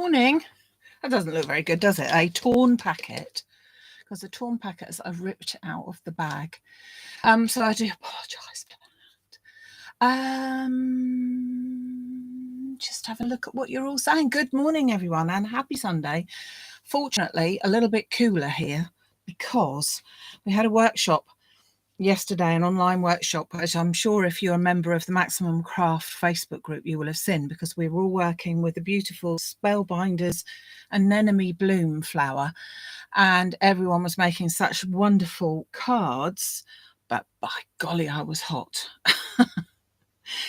Morning. That doesn't look very good, does it? A torn packet, because the torn packets are ripped out of the bag. So I do apologise for that. Just have a look at what you're all saying. Good morning, everyone, and happy Sunday. Fortunately, a little bit cooler here because we had a workshop yesterday, an online workshop, which I'm sure if you're a member of the Maximum Craft Facebook group, you will have seen, because we were all working with the beautiful Spellbinders anemone bloom flower, and everyone was making such wonderful cards, but by golly, I was hot.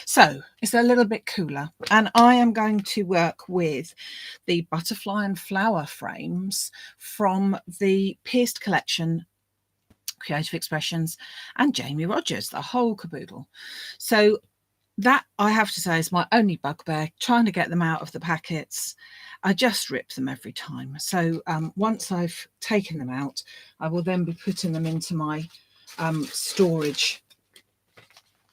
So it's a little bit cooler, and I am going to work with the butterfly and flower frames from the Pierced collection, Creative Expressions, and Jamie Rodgers, the whole caboodle. So that, I have to say, is my only bugbear, trying to get them out of the packets. I just rip them every time. So once I've taken them out, I will then be putting them into my storage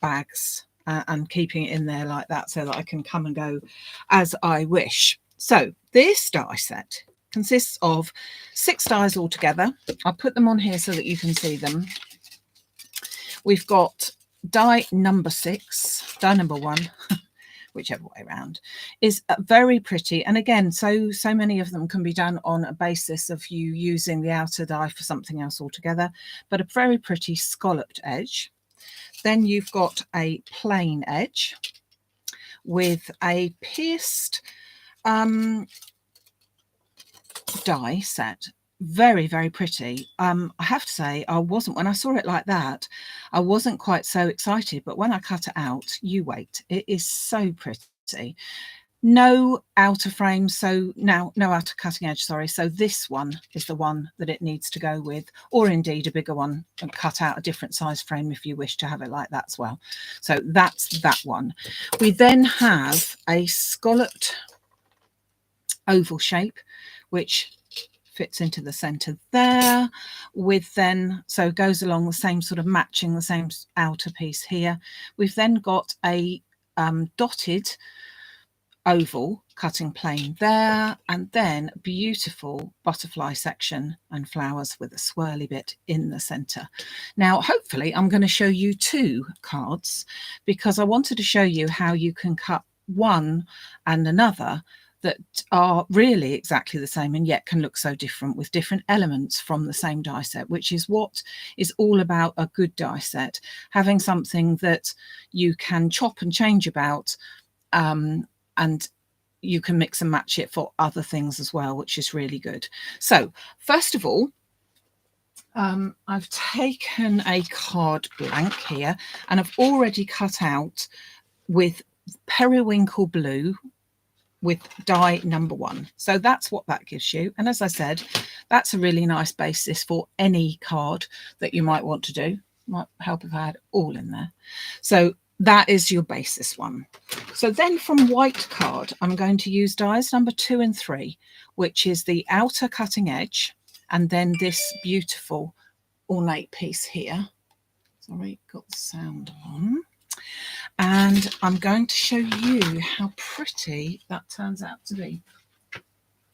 bags and keeping it in there like that, so that I can come and go as I wish. So this die set consists of 6 dies altogether. I'll put them on here so that you can see them. We've got die number 6, die number 1, whichever way around, is very pretty. And again, so many of them can be done on a basis of you using the outer die for something else altogether, but a very pretty scalloped edge. Then you've got a plain edge with a pierced die set. Very, very pretty. I have to say, I wasn't, when I saw it like that, I wasn't quite so excited, but when I cut it out, you wait, it is so pretty. No outer frame, so no outer cutting edge, sorry. So this one is the one that it needs to go with, or indeed a bigger one, and cut out a different size frame if you wish to have it like that as well. So that's that one. We then have a scalloped oval shape, which fits into the center there, with then, so goes along the same sort of matching the same outer piece here. We've then got a dotted oval cutting plain there, and then beautiful butterfly section and flowers with a swirly bit in the center. Now hopefully I'm going to show you 2 cards, because I wanted to show you how you can cut one and another that are really exactly the same and yet can look so different, with different elements from the same die set, which is what is all about a good die set, having something that you can chop and change about, and you can mix and match it for other things as well, which is really good. So first of all, I've taken a card blank here, and I've already cut out with periwinkle blue with die number 1. So that's what that gives you. And as I said, that's a really nice basis for any card that you might want to do. Might help if I had all in there. So that is your basis one. So then from white card, I'm going to use dies number 2 and 3, which is the outer cutting edge, and then this beautiful ornate piece here. Sorry, got the sound on. And I'm going to show you how pretty that turns out to be.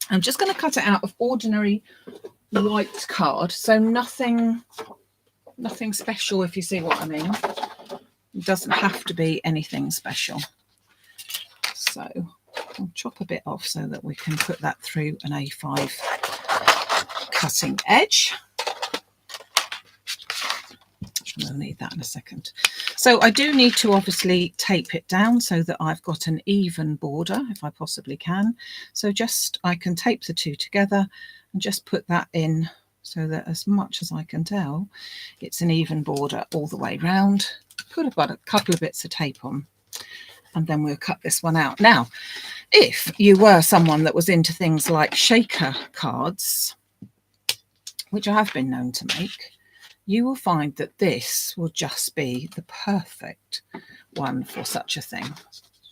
I'm just going to cut it out of ordinary white card, so nothing special, if you see what I mean. It doesn't have to be anything special. So I'll chop a bit off so that we can put that through an A5 cutting edge. I'll need that in a second. So I do need to obviously tape it down so that I've got an even border, if I possibly can. So just, I can tape the 2 together and just put that in so that, as much as I can tell, it's an even border all the way round. Put about a couple of bits of tape on, and then we'll cut this one out. Now, if you were someone that was into things like shaker cards, which I have been known to make, you will find that this will just be the perfect one for such a thing.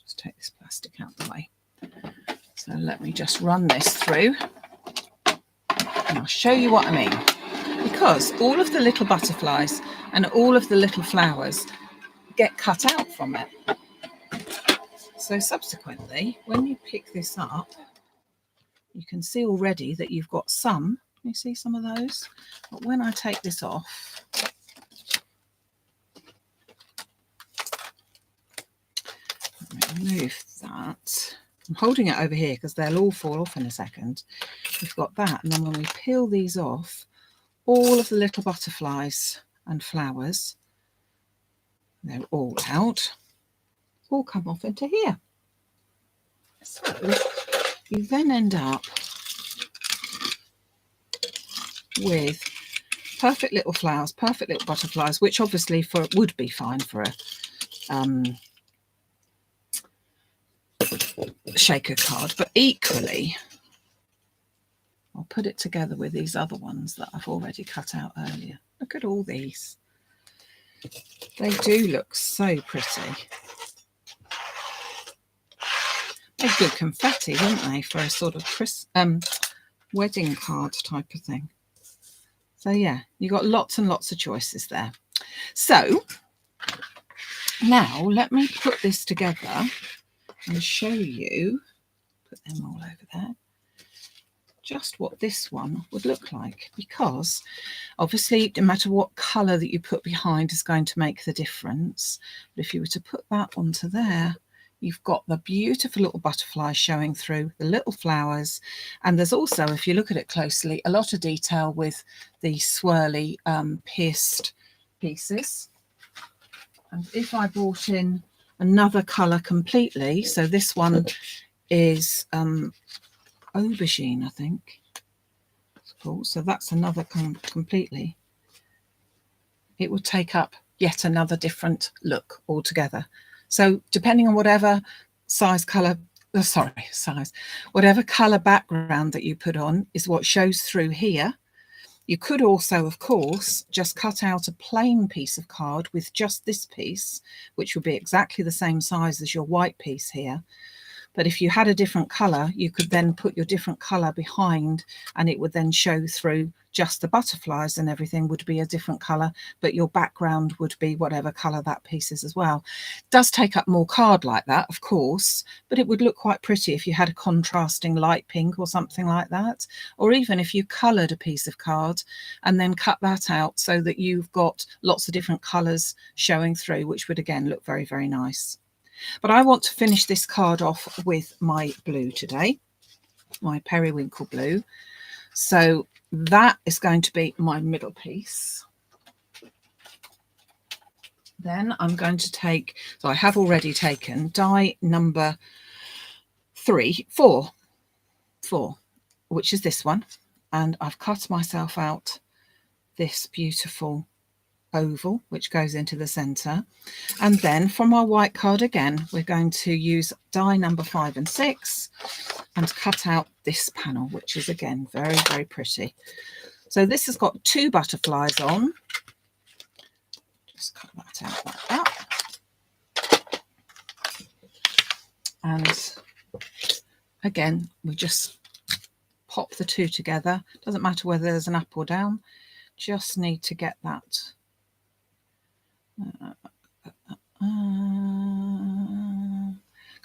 Just take this plastic out of the way. So let me just run this through, and I'll show you what I mean. Because all of the little butterflies and all of the little flowers get cut out from it. So subsequently, when you pick this up, you can see already that you've got some. Can you see some of those? But when I take this off, let me remove that. I'm holding it over here because they'll all fall off in a second. We've got that, and then when we peel these off, all of the little butterflies and flowers, they're all out, all come off into here. So you then end up with perfect little flowers, perfect little butterflies, which obviously would be fine for a shaker card, but equally I'll put it together with these other ones that I've already cut out earlier. Look at all these. They do look so pretty. They're good confetti, aren't they, for a sort of wedding card type of thing. So yeah, you've got lots and lots of choices there. So now let me put this together and show you, put them all over there, just what this one would look like, because obviously no matter what colour that you put behind is going to make the difference. But if you were to put that onto there, you've got the beautiful little butterflies showing through, the little flowers, and there's also, if you look at it closely, a lot of detail with the swirly pierced pieces. And if I brought in another colour completely, so this one is aubergine, I think it's called, so that's another completely, it would take up yet another different look altogether. So depending on whatever whatever colour background that you put on is what shows through here. You could also, of course, just cut out a plain piece of card with just this piece, which would be exactly the same size as your white piece here. But if you had a different colour, you could then put your different colour behind, and it would then show through. Just the butterflies and everything would be a different colour, but your background would be whatever colour that piece is as well. It does take up more card like that, of course, but it would look quite pretty if you had a contrasting light pink or something like that. Or even if you coloured a piece of card and then cut that out so that you've got lots of different colours showing through, which would again look very, very nice. But I want to finish this card off with my blue today, my periwinkle blue. So that is going to be my middle piece. Then I'm going to take, so I have already taken die number 4, which is this one. And I've cut myself out this beautiful oval, which goes into the center. And then from our white card again, we're going to use die number 5 and 6 and cut out this panel, which is again very, very pretty. So this has got 2 butterflies on. Just cut that out like that. And again, we just pop the 2 together. Doesn't matter whether there's an up or down, just need to get that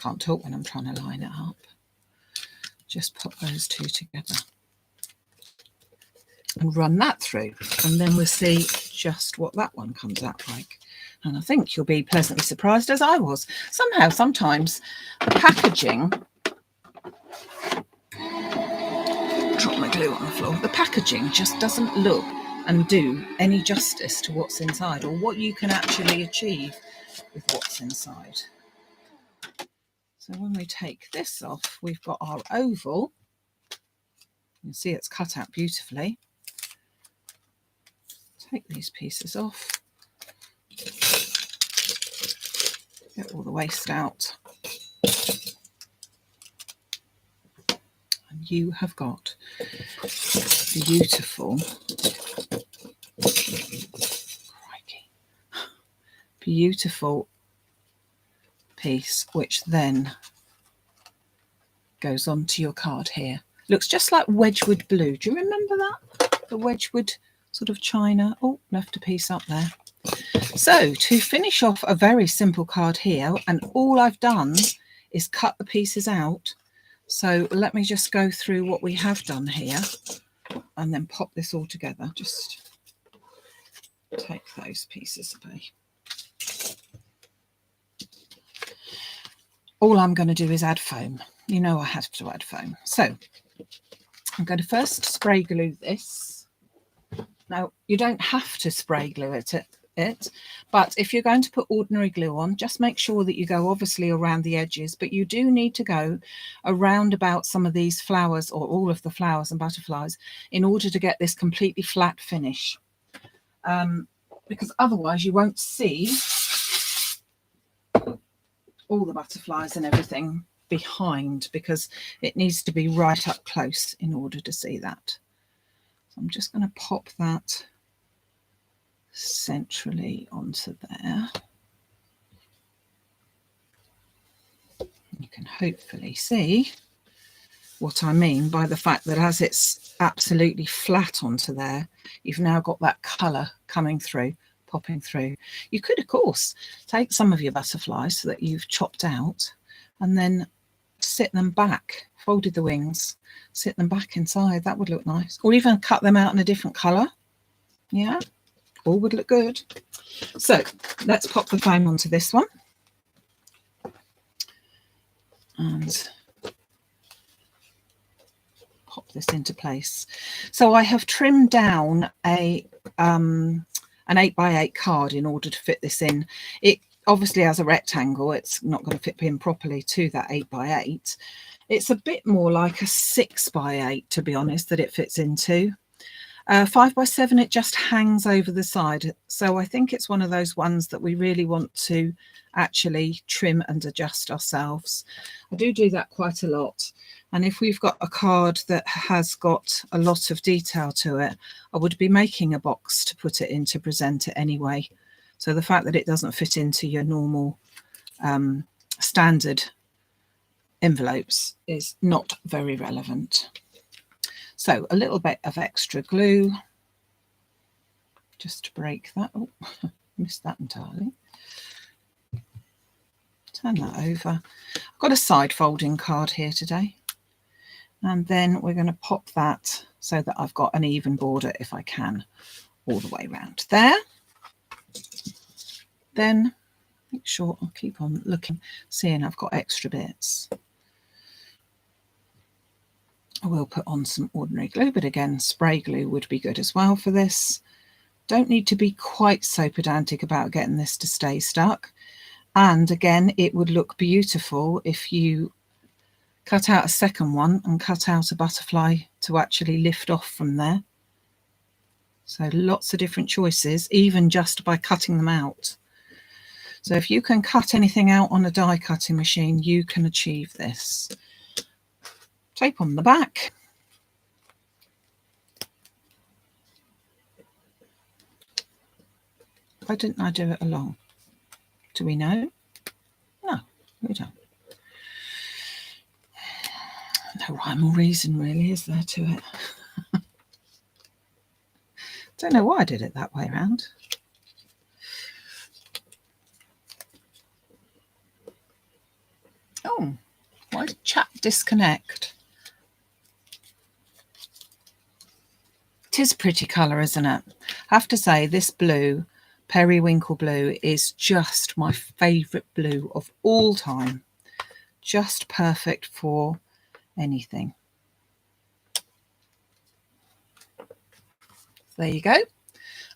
can't talk when I'm trying to line it up. Just put those 2 together and run that through, and then we'll see just what that one comes out like. And I think you'll be pleasantly surprised, as I was. Sometimes the packaging, drop my glue on the floor, the packaging just doesn't look and do any justice to what's inside, or what you can actually achieve with what's inside. So when we take this off, we've got our oval. You can see it's cut out beautifully. Take these pieces off, get all the waste out, and you have got beautiful, beautiful piece, which then goes onto your card here. Looks just like Wedgwood blue. Do you remember that? The Wedgwood sort of china. Oh, left a piece up there. So to finish off a very simple card here, and all I've done is cut the pieces out So let me just go through what we have done here and then pop this all together. Just take those pieces away. All I'm going to do is add foam. You know I have to add foam. So I'm going to first spray glue this. Now, you don't have to spray glue it, but if you're going to put ordinary glue on, just make sure that you go obviously around the edges, but you do need to go around about some of these flowers, or all of the flowers and butterflies, in order to get this completely flat finish. Because otherwise you won't see all the butterflies and everything behind, because it needs to be right up close in order to see that. So I'm just going to pop that centrally onto there. You can hopefully see what I mean by the fact that as it's absolutely flat onto there, you've now got that colour coming through, popping through. You could, of course, take some of your butterflies that you've chopped out and then sit them back, folded the wings, sit them back inside. That would look nice. Or even cut them out in a different colour. Yeah, all would look good. So let's pop the foam onto this one. And pop this into place. So I have trimmed down an 8x8 card in order to fit this in. It obviously has a rectangle. It's not going to fit in properly to that 8x8. It's a bit more like a 6x8, to be honest, that it fits into. 5x7, it just hangs over the side. So I think it's one of those ones that we really want to actually trim and adjust ourselves. I do that quite a lot. And if we've got a card that has got a lot of detail to it, I would be making a box to put it in to present it anyway. So the fact that it doesn't fit into your normal standard envelopes is not very relevant. So a little bit of extra glue, just to break that. Oh, missed that entirely. Turn that over. I've got a side folding card here today. And then we're going to pop that so that I've got an even border, if I can, all the way around there. Then make sure I'll keep on looking, seeing I've got extra bits. I will put on some ordinary glue, but again, spray glue would be good as well for this. Don't need to be quite so pedantic about getting this to stay stuck. And again, it would look beautiful if you cut out a second one and cut out a butterfly to actually lift off from there. So lots of different choices, even just by cutting them out. So if you can cut anything out on a die cutting machine, you can achieve this. Tape on the back. Why didn't I do it along? Do we know? No, we don't. No rhyme or reason really, is there, to it? Don't know why I did it that way around. Oh, why did chat disconnect? It is a pretty colour, isn't it? I have to say, this blue, periwinkle blue, is just my favourite blue of all time. Just perfect for anything. There you go.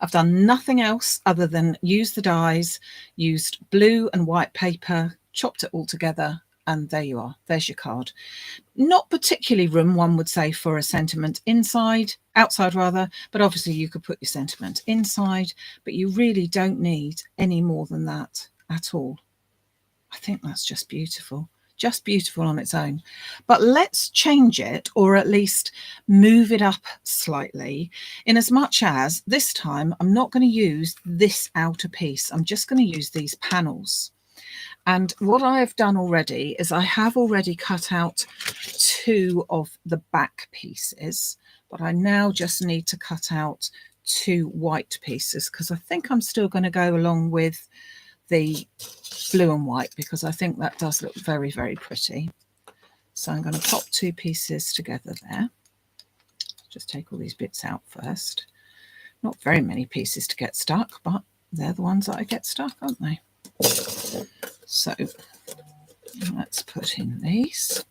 I've done nothing else other than use the dies, used blue and white paper, chopped it all together, and there you are. There's your card. Not particularly room, one would say, for a sentiment outside rather, but obviously you could put your sentiment inside, but you really don't need any more than that at all. I think that's just beautiful. Just beautiful on its own. But let's change it, or at least move it up slightly, in as much as this time I'm not going to use this outer piece. I'm just going to use these panels. And what I've done already is I have already cut out 2 of the back pieces, but I now just need to cut out 2 white pieces, because I think I'm still going to go along with the blue and white, because I think that does look very, very pretty. So I'm going to pop 2 pieces together there. Just take all these bits out first. Not very many pieces to get stuck, but they're the ones that I get stuck, aren't they? So let's put in these.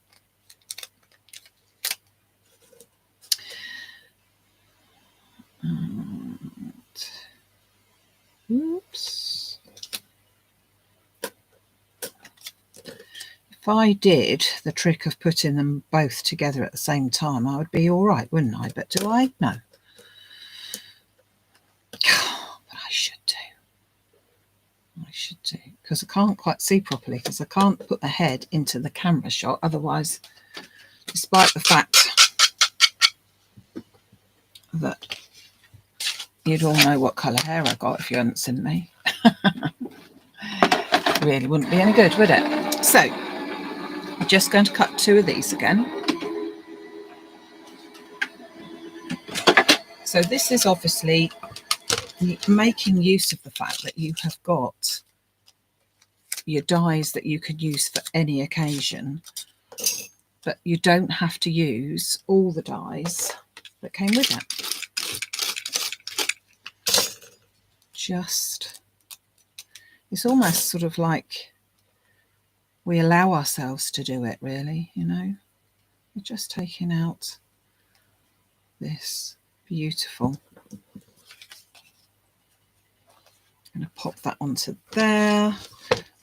And, oops. If I did the trick of putting them both together at the same time, I would be all right, wouldn't I? But do I? No. But I should do. I should do. Because I can't quite see properly, because I can't put the head into the camera shot. Otherwise, despite the fact that you'd all know what colour hair I got if you hadn't seen me. Really wouldn't be any good, would it? So, I'm just going to cut 2 of these again. So this is obviously making use of the fact that you have got your dies that you could use for any occasion, but you don't have to use all the dies that came with it. Just, it's almost sort of like we allow ourselves to do it, really, you know. We're just taking out this beautiful. I'm going to pop that onto there.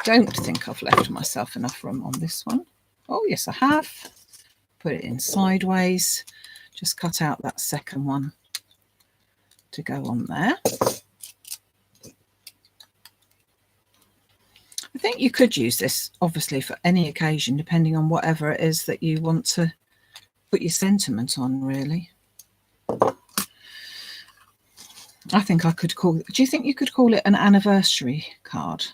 Don't think I've left myself enough room on this one. Oh yes, I have. Put it in sideways. Just cut out that second one to go on there. I think you could use this obviously for any occasion, depending on whatever it is that you want to put your sentiment on, really. I think I could call it, do you think you could call it an anniversary card?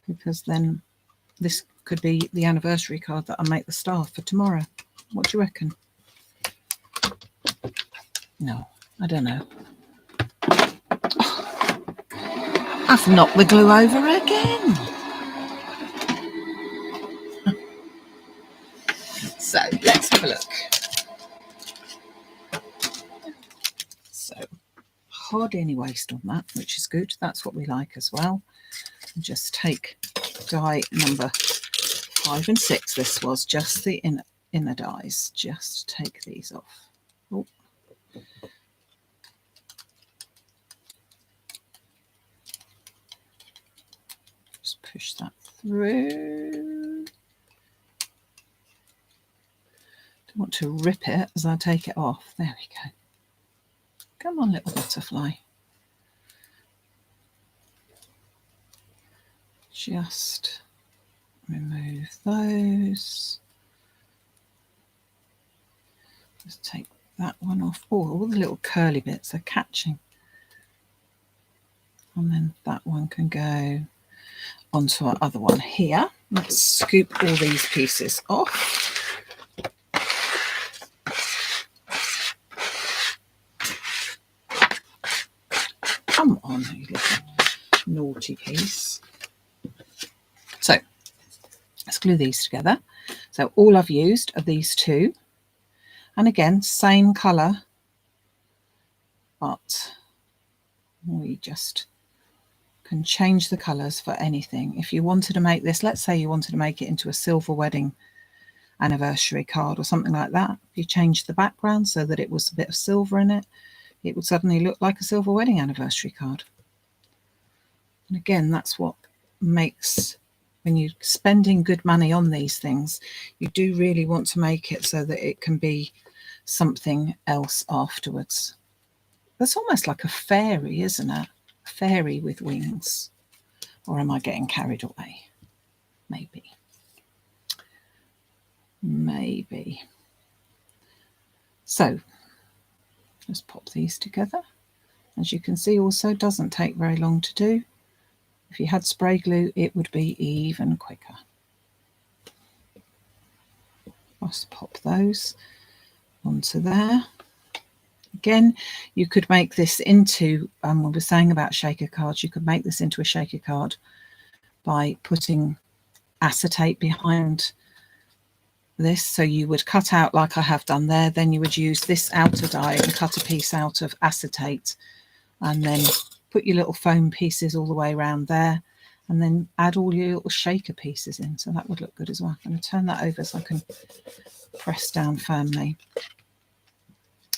Because then this could be the anniversary card that I make the star for tomorrow. What do you reckon? No, I don't know. Oh, I've knocked the glue over again. So let's have a look. So hardly any waste on that, which is good. That's what we like as well. And just take die number 5 and 6. This was just the inner dies. Just take these off. Oh. Just push that through. Don't want to rip it as I take it off. There we go. Come on, little butterfly. Just remove those. Just take that one off. Oh, all the little curly bits are catching. And then that one can go onto our other one here. Let's scoop all these pieces off. Come on, you little naughty piece. So let's glue these together. So all I've used are these 2. And again, same colour, but we just can change the colours for anything. If you wanted to make this, let's say you wanted to make it into a silver wedding anniversary card or something like that, if you changed the background so that it was a bit of silver in it, it would suddenly look like a silver wedding anniversary card. And again, that's what makes, when you're spending good money on these things, you do really want to make it so that it can be something else afterwards. That's almost like a fairy, isn't it? A fairy with wings. Or am I getting carried away? Maybe. Maybe. So let's pop these together. As you can see, also doesn't take very long to do. If you had spray glue, it would be even quicker. Just pop those onto there. Again, you could make this into, we were saying about shaker cards, you could make this into a shaker card by putting acetate behind this. So you would cut out like I have done there, then you would use this outer die and cut a piece out of acetate, and then put your little foam pieces all the way around there, and then add all your little shaker pieces in. So that would look good as well. I'm going to turn that over so I can press down firmly.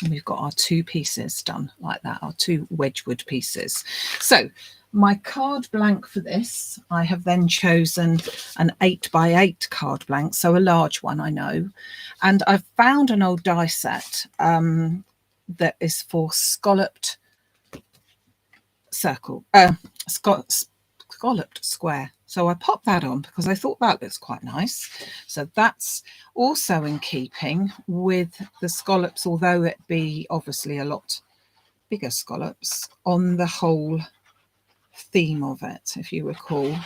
And we've got our 2 pieces done like that, our 2 Wedgwood pieces. So my card blank for this, I have then chosen an 8x8 card blank, so a large one, I know. And I've found an old die set that is for scalloped circle, scalloped square. So I popped that on because I thought that looks quite nice. So that's also in keeping with the scallops, although it be obviously a lot bigger scallops on the whole theme of it. If you recall,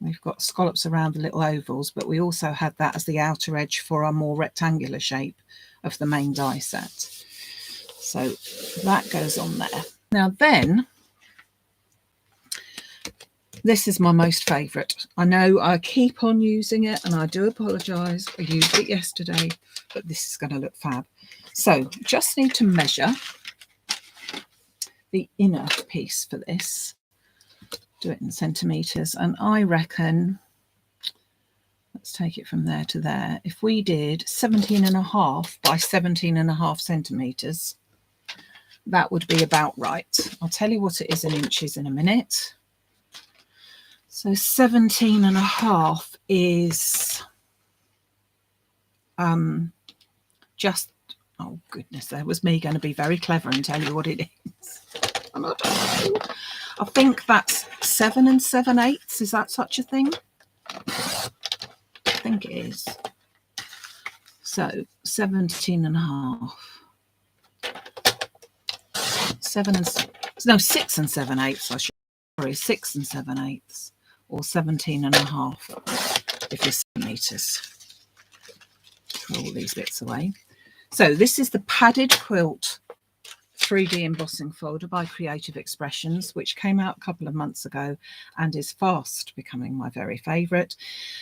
we've got scallops around the little ovals, but we also had that as the outer edge for our more rectangular shape of the main die set. So that goes on there. Now then, this is my most favourite. I know I keep on using it and I do apologise. I used it yesterday, but this is going to look fab. So just need to measure the inner piece for this. Do it in centimetres, and I reckon, let's take it from there to there. If we did 17.5 by 17.5 centimetres, that would be about right. I'll tell you what it is in inches in a minute. So 17.5 is just, oh goodness, there was me going to be very clever and tell you what it is. I don't know. I think that's 7 7/8. Is that such a thing? I think it is. So 17.5. 6 7/8. Sorry, 6 7/8, or 17.5 if you're centimetres. Throw all these bits away. So this is the Padded Quilt 3D embossing folder by Creative Expressions, which came out a couple of months ago and is fast becoming my very favourite,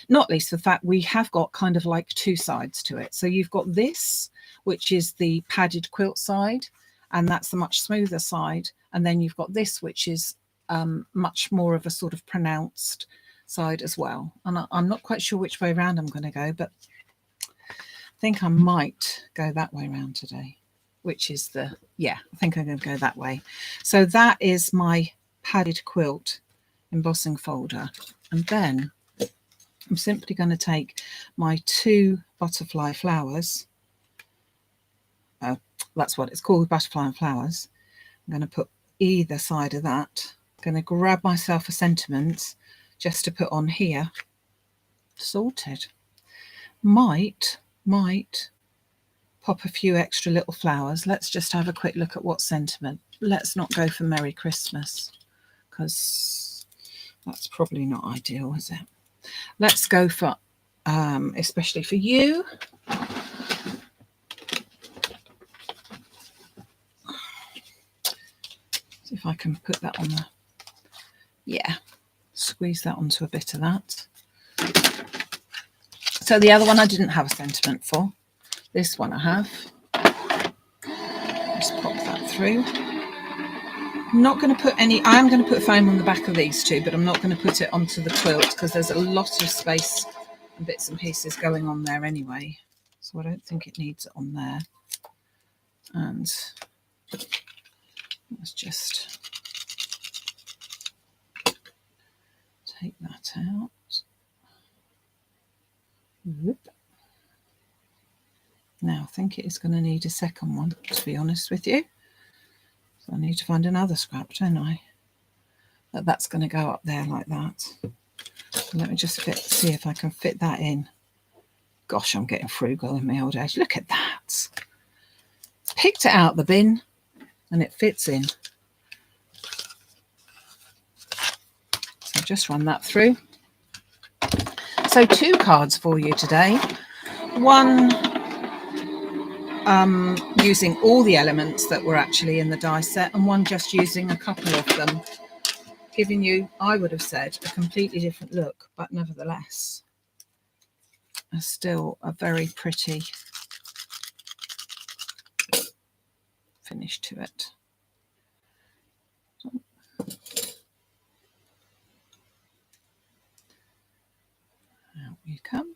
not least the fact we have got kind of like 2 sides to it. So you've got this, which is the padded quilt side, and that's the much smoother side, and then you've got this, which is much more of a sort of pronounced side as well. And I'm not quite sure which way around I'm going to go, but I think I might go that way around today, which is the, yeah, I think I'm going to go that way. So that is my Padded Quilt embossing folder. And then I'm simply going to take my 2 butterfly flowers. That's what it's called, butterfly and flowers. I'm going to put either side of that. I'm going to grab myself a sentiment just to put on here. Sorted. Might pop a few extra little flowers. Let's just have a quick look at what sentiment. Let's not go for Merry Christmas, because that's probably not ideal, is it? Let's go for, especially for you, see if I can put that on the, yeah, squeeze that onto a bit of that. So the other one I didn't have a sentiment for. This one I have. Just pop that through. I'm not going to put any, I am going to put foam on the back of these 2, but I'm not going to put it onto the quilt because there's a lot of space and bits and pieces going on there anyway. So I don't think it needs it on there. And let's just take that out. Whoop. Now I think it is going to need a second one, to be honest with you. So I need to find another scrap, don't I? That's going to go up there like that. So let me just see if I can fit that in. Gosh, I'm getting frugal in my old age. Look at that. Picked it out the bin and it fits in. So just run that through. So 2 cards for you today. One using all the elements that were actually in the die set, and one just using a couple of them, giving you, I would have said, a completely different look, but nevertheless still a very pretty finish to it. Out you come.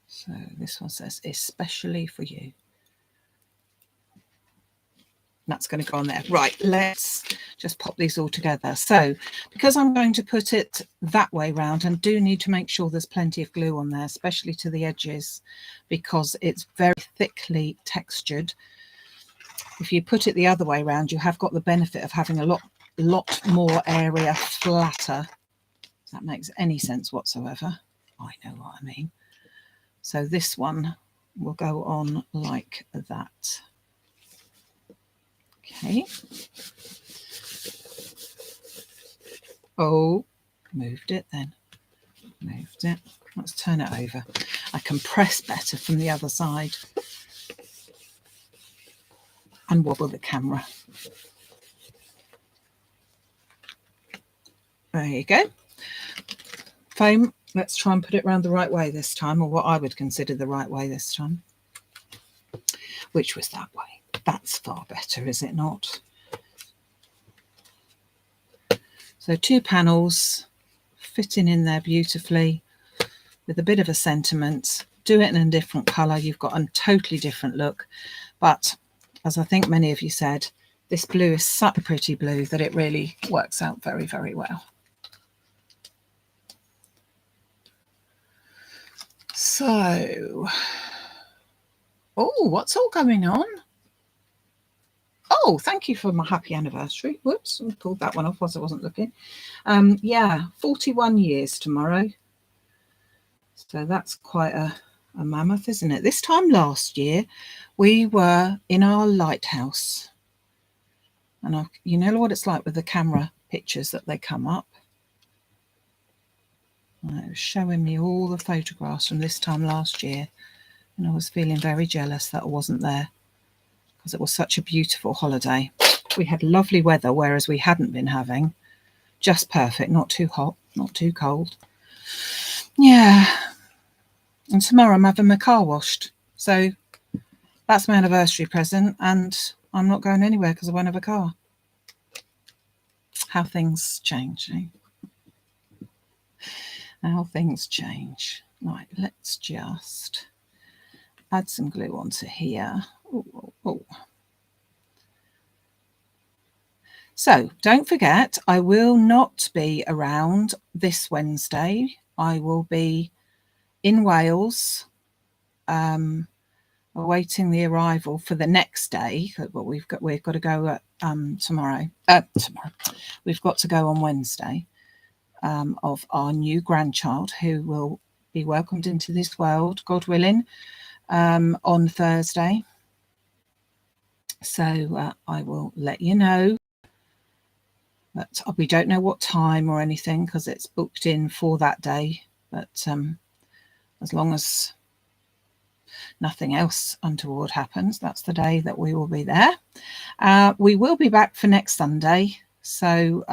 So this one says, especially for you. That's going to go on there. Right, let's just pop these all together. So because I'm going to put it that way round, and do need to make sure there's plenty of glue on there, especially to the edges, because it's very thickly textured. If you put it the other way around, you have got the benefit of having a lot more area flatter. If that makes any sense whatsoever. I know what I mean. So this one will go on like that. Okay. Oh, moved it then. Moved it. Let's turn it over. I can press better from the other side and wobble the camera. There you go. Foam, let's try and put it around the right way this time, or what I would consider the right way this time, which was that way. That's far better, is it not? So 2 panels fitting in there beautifully with a bit of a sentiment. Do it in a different colour, you've got a totally different look. But as I think many of you said, this blue is such a pretty blue that it really works out very, very well. So, oh, what's all going on? Oh, thank you for my happy anniversary. Whoops, I pulled that one off whilst I wasn't looking. Yeah, 41 years tomorrow. So that's quite a mammoth, isn't it? This time last year, we were in our lighthouse. And you know what it's like with the camera pictures that they come up. It was showing me all the photographs from this time last year. And I was feeling very jealous that I wasn't there, because it was such a beautiful holiday. We had lovely weather, whereas we hadn't been having. Just perfect, not too hot, not too cold. Yeah. And tomorrow I'm having my car washed. So that's my anniversary present, and I'm not going anywhere because I won't have a car. How things change, eh? How things change. Right, let's just add some glue onto here. Ooh. So don't forget, I will not be around this Wednesday. I will be in Wales, awaiting the arrival for the next day. But we've got to go tomorrow. We've got to go on Wednesday, of our new grandchild, who will be welcomed into this world, God willing, on Thursday. So I will let you know. But we don't know what time or anything because it's booked in for that day. But as long as nothing else untoward happens, that's the day that we will be there. We will be back for next Sunday. So,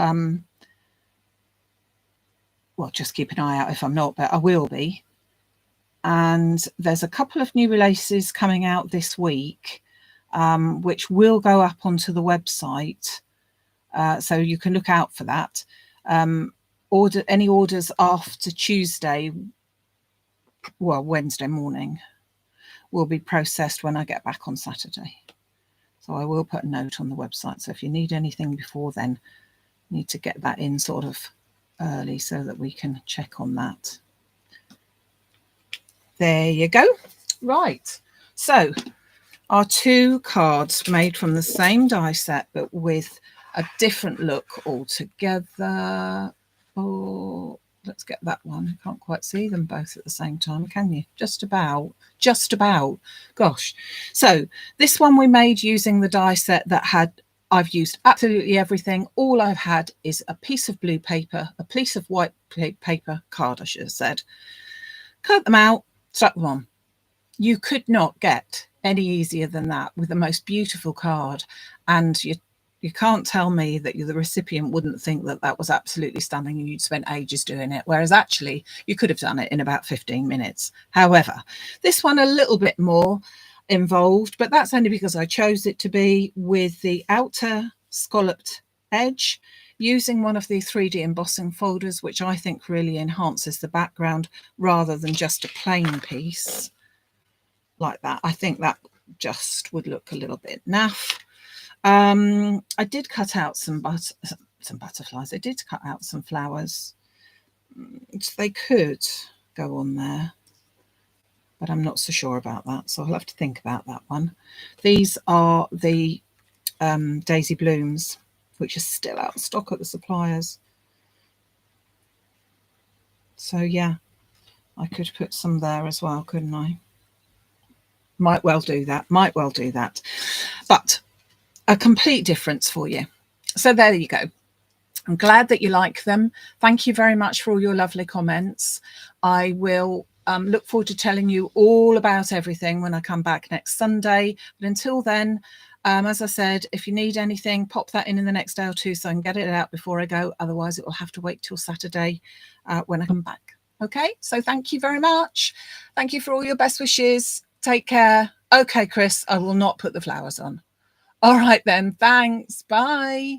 well, just keep an eye out if I'm not, but I will be. And there's a couple of new releases coming out this week, which will go up onto the website. So you can look out for that. Any orders after Tuesday, well, Wednesday morning, will be processed when I get back on Saturday. So I will put a note on the website. So if you need anything before then, you need to get that in sort of early so that we can check on that. There you go. Right. So our 2 cards made from the same die set, but with a different look altogether. Oh, let's get that one. I can't quite see them both at the same time, can you? Just about. Gosh. So this one we made using the die set that I've used absolutely everything. All I've had is a piece of blue paper, a piece of white paper card, I should have said. Cut them out, stuck them on. You could not get any easier than that, with the most beautiful card and You can't tell me that the recipient wouldn't think that that was absolutely stunning and you'd spent ages doing it, whereas actually you could have done it in about 15 minutes. However, this one a little bit more involved, but that's only because I chose it to be with the outer scalloped edge, using one of the 3D embossing folders, which I think really enhances the background rather than just a plain piece like that. I think that just would look a little bit naff. I did cut out some butterflies. I did cut out some flowers. So they could go on there, but I'm not so sure about that. So I'll have to think about that one. These are the daisy blooms, which are still out of stock at the suppliers. So yeah, I could put some there as well, couldn't I? Might well do that. But a complete difference for you. So there you go. I'm glad that you like them. Thank you very much for all your lovely comments. I will look forward to telling you all about everything when I come back next Sunday. But until then, as I said, if you need anything, pop that in the next day or two so I can get it out before I go. Otherwise, it will have to wait till Saturday when I come back. Okay, so thank you very much. Thank you for all your best wishes. Take care. Okay, Chris, I will not put the flowers on. All right then, thanks. Bye.